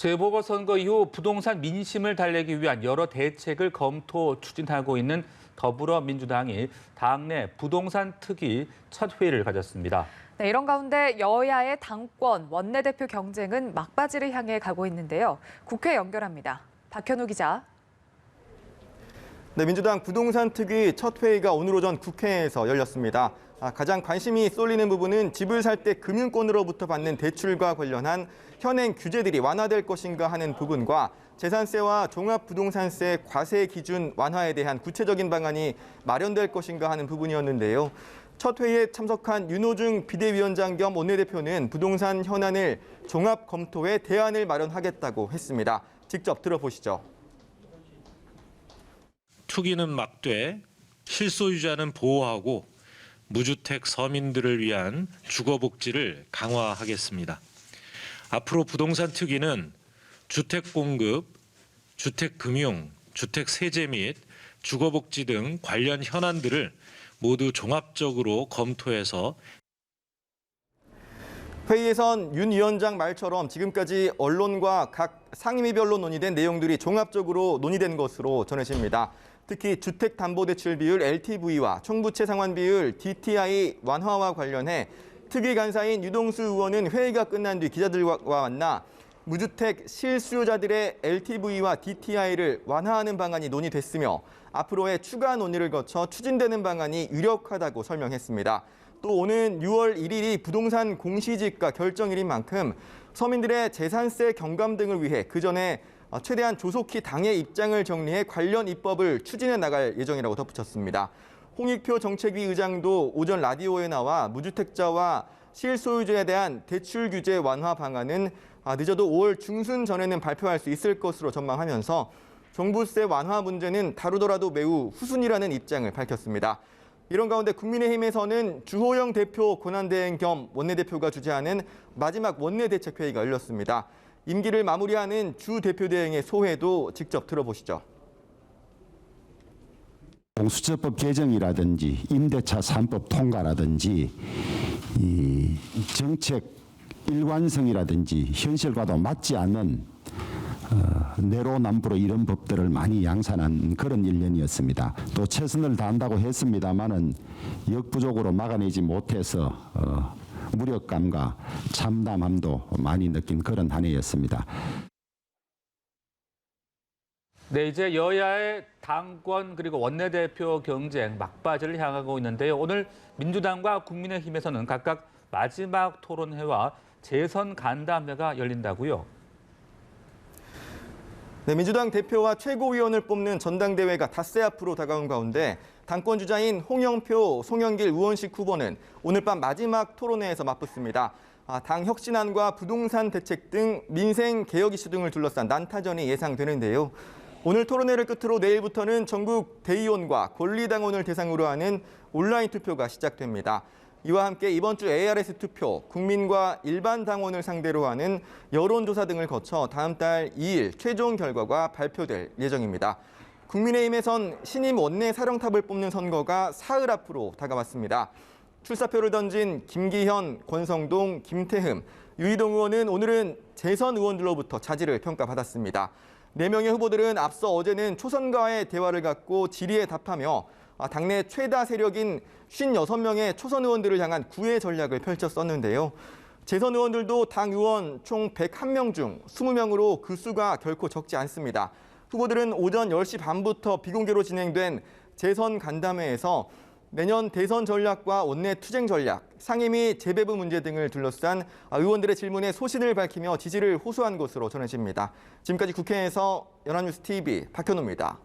재보궐선거 이후 부동산 민심을 달래기 위한 여러 대책을 검토 추진하고 있는 더불어민주당이 당내 부동산 특위 첫 회의를 가졌습니다. 네, 이런 가운데 여야의 당권, 원내대표 경쟁은 막바지를 향해 가고 있는데요. 국회 연결합니다. 박현우 기자. 네, 민주당 부동산 특위 첫 회의가 오늘 오전 국회에서 열렸습니다. 가장 관심이 쏠리는 부분은 집을 살 때 금융권으로부터 받는 대출과 관련한 현행 규제들이 완화될 것인가 하는 부분과 재산세와 종합부동산세 과세 기준 완화에 대한 구체적인 방안이 마련될 것인가 하는 부분이었는데요. 첫 회의에 참석한 윤호중 비대위원장 겸 원내대표는 부동산 현안을 종합 검토해 대안을 마련하겠다고 했습니다. 직접 들어보시죠. 투기는 막되 실소유자는 보호하고 무주택 서민들을 위한 주거복지를 강화하겠습니다. 앞으로 부동산 특위는 주택 공급, 주택 금융, 주택 세제 및 주거복지 등 관련 현안들을 모두 종합적으로 검토해서 회의에선 윤 위원장 말처럼 지금까지 언론과 각 상임위별로 논의된 내용들이 종합적으로 논의된 것으로 전해집니다. 특히 주택담보대출 비율 LTV와 총부채 상환 비율 DTI 완화와 관련해 특위 간사인 유동수 의원은 회의가 끝난 뒤 기자들과 만나 무주택 실수요자들의 LTV와 DTI를 완화하는 방안이 논의됐으며 앞으로의 추가 논의를 거쳐 추진되는 방안이 유력하다고 설명했습니다. 또 오는 6월 1일이 부동산 공시지가 결정일인 만큼 서민들의 재산세 경감 등을 위해 그전에 최대한 조속히 당의 입장을 정리해 관련 입법을 추진해 나갈 예정이라고 덧붙였습니다. 홍익표 정책위 의장도 오전 라디오에 나와 무주택자와 실소유주에 대한 대출 규제 완화 방안은 늦어도 5월 중순 전에는 발표할 수 있을 것으로 전망하면서 종부세 완화 문제는 다루더라도 매우 후순위라는 입장을 밝혔습니다. 이런 가운데 국민의힘에서는 주호영 대표 권한대행 겸 원내대표가 주재하는 마지막 원내대책회의가 열렸습니다. 임기를 마무리하는 주 대표대행의 소회도 직접 들어보시죠. 공수처법 개정이라든지 임대차 3법 통과라든지 이 정책 일관성이라든지 현실과도 맞지 않는 내로남불로 이런 법들을 많이 양산한 그런 1년이었습니다. 또 최선을 다한다고 했습니다마는 역부족으로 막아내지 못해서 무력감과 참담함도 많이 느낀 그런 한 해였습니다. 네, 이제 여야의 당권 그리고 원내대표 경쟁 막바지를 향하고 있는데요. 오늘 민주당과 국민의힘에서는 각각 마지막 토론회와 재선 간담회가 열린다고요. 네, 민주당 대표와 최고위원을 뽑는 전당대회가 닷새 앞으로 다가온 가운데 당권 주자인 홍영표, 송영길 의원식 후보는 오늘 밤 마지막 토론회에서 맞붙습니다. 당 혁신안과 부동산 대책 등 민생 개혁 이슈 등을 둘러싼 난타전이 예상되는데요. 오늘 토론회를 끝으로 내일부터는 전국 대의원과 권리당원을 대상으로 하는 온라인 투표가 시작됩니다. 이와 함께 이번 주 ARS 투표, 국민과 일반 당원을 상대로 하는 여론조사 등을 거쳐 다음 달 2일 최종 결과가 발표될 예정입니다. 국민의힘에선 신임 원내 사령탑을 뽑는 선거가 사흘 앞으로 다가왔습니다. 출사표를 던진 김기현, 권성동, 김태흠, 유희동 의원은 오늘은 재선 의원들로부터 자질을 평가받았습니다. 4명의 후보들은 앞서 어제는 초선과의 대화를 갖고 질의에 답하며 당내 최다 세력인 56명의 초선 의원들을 향한 구애 전략을 펼쳤었는데요. 재선 의원들도 당 의원 총 101명 중 20명으로 그 수가 결코 적지 않습니다. 후보들은 오전 10시 반부터 비공개로 진행된 재선 간담회에서 내년 대선 전략과 원내 투쟁 전략, 상임위 재배분 문제 등을 둘러싼 의원들의 질문에 소신을 밝히며 지지를 호소한 것으로 전해집니다. 지금까지 국회에서 연합뉴스 TV 박현우입니다.